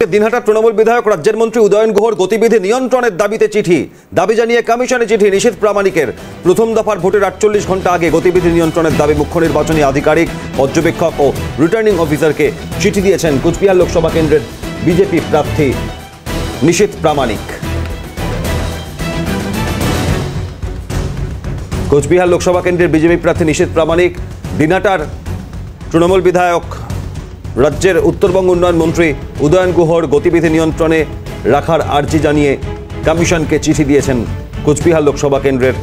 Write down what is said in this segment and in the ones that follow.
আজকে দিনহাটার তৃণমূল বিধায়ক রাজ্যের মন্ত্রী উদয়ন গুহর গতিবিধি নিয়ন্ত্রণের দাবিতে চিঠি, দাবি জানিয়ে কমিশনে চিঠি। নিশীথ প্রামাণিকের প্রথম দফার ভোটের 48 ঘন্টা আগে গতিবিধি নিয়ন্ত্রণের দাবি মুখ্য নির্বাচনী আধিকারিক, পর্যবেক্ষক ও রিটার্নিং অফিসারকে চিঠি দিয়েছেন কুচবিহার লোকসভা কেন্দ্রের বিজেপি প্রার্থী নিশীথ প্রামাণিক। কোচবিহার লোকসভা কেন্দ্রের বিজেপি প্রার্থী নিশীথ প্রামাণিক দিনহাটার তৃণমূল বিধায়ক রাজ্যের উত্তরবঙ্গ উন্নয়ন মন্ত্রী উদয়ন গুহর গতিবিধি নিয়ন্ত্রণে রাখার আর্জি জানিয়ে কমিশনকে চিঠি দিয়েছেন কোচবিহার লোকসভা কেন্দ্রের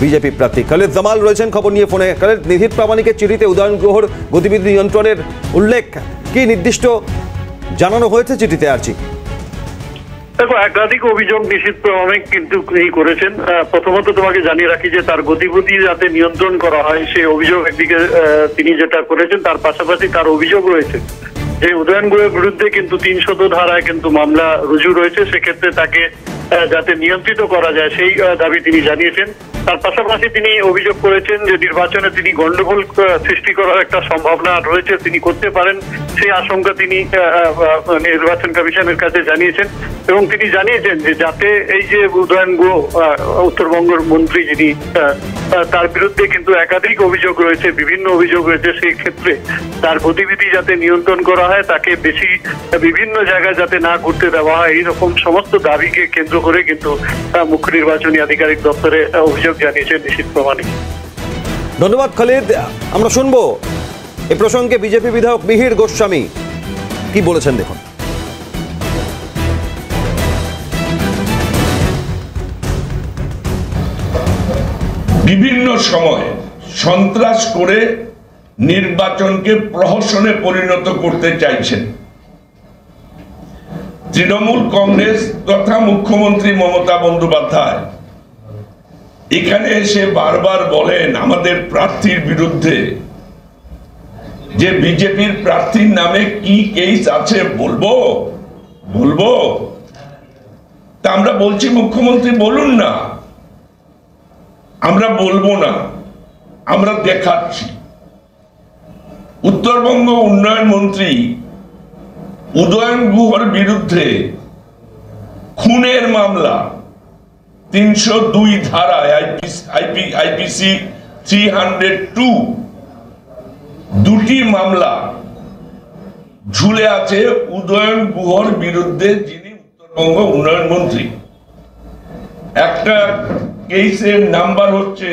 বিজেপি প্রার্থী খালিদ জামাল রয়েছেন খবর নিয়ে ফোনে। খালিদ, নিশীথ প্রামাণিকের চিঠিতে উদয়ন গুহর গতিবিধি নিয়ন্ত্রণের উল্লেখ কি নির্দিষ্ট জানানো হয়েছে চিঠিতে আর্জি? দেখো, একাধিক অভিযোগ নিশীথ প্রামাণিক কিন্তু করেছেন। প্রথমত তোমাকে জানিয়ে রাখি যে তার গতিবিধি যাতে নিয়ন্ত্রণ করা হয় সেই অভিযোগ একদিকে তিনি যেটা করেছেন, তার পাশাপাশি তার অভিযোগ রয়েছে যে উদয়ন গুহের বিরুদ্ধে কিন্তু 300 ধারায় কিন্তু মামলা রুজু রয়েছে, সেক্ষেত্রে তাকে যাতে নিয়ন্ত্রিত করা যায় সেই দাবি তিনি জানিয়েছেন। তার পাশাপাশি তিনি অভিযোগ করেছেন যে নির্বাচনে তিনি গন্ডগোল সৃষ্টি করার একটা সম্ভাবনা রয়েছে, তিনি করতে পারেন সেই আশঙ্কা তিনি নির্বাচন কমিশনের কাছে জানিয়েছেন। এবং তিনি জানিয়েছেন যে যাতে এই যে উদয়ন গুহ উত্তরবঙ্গের মন্ত্রী যিনি, তার বিরুদ্ধে কিন্তু একাধিক অভিযোগ রয়েছে, বিভিন্ন অভিযোগ রয়েছে, সেই ক্ষেত্রে তার গতিবিধি যাতে নিয়ন্ত্রণ করা হয়, তাকে বেশি বিভিন্ন জায়গায় যাতে না ঘুরতে দেওয়া হয়, এইরকম সমস্ত দাবিকে কেন্দ্র করে কিন্তু মুখ্য নির্বাচনী আধিকারিক দপ্তরে অভিযোগ জানিয়েছেন নিশীথ প্রামাণিক। ধন্যবাদ খালিদ। আমরা শুনবো এ প্রসঙ্গে বিজেপি বিধায়ক মিহির গোস্বামী কি বলেছেন, দেখুন। বিভিন্ন সময় সন্ত্রাস করে নির্বাচনকে প্রহসনে পরিণত করতে চাইছেন তৃণমূল কংগ্রেস তথা মুখ্যমন্ত্রী মমতা বন্দ্যোপাধ্যায়। এখানে এসে বারবার বলেন আমাদের প্রার্থীর বিরুদ্ধে যে বিজেপির প্রার্থীর নামে কি কেস আছে বলবো তা আমরা বলছি মুখ্যমন্ত্রী বলুন না, আমরা বলবো না, আমরা দেখাচ্ছি। উত্তরবঙ্গ উন্নয়ন মন্ত্রী উদয়ন গুহর বিরুদ্ধে খুনের মামলা 302 ধারায় আইপিসি 302 দুটি মামলা ঝুলে আছে উদয়ন গুহর বিরুদ্ধে, যিনি উত্তরবঙ্গ উন্নয়ন মন্ত্রী। একটা কেসের নাম্বার হচ্ছে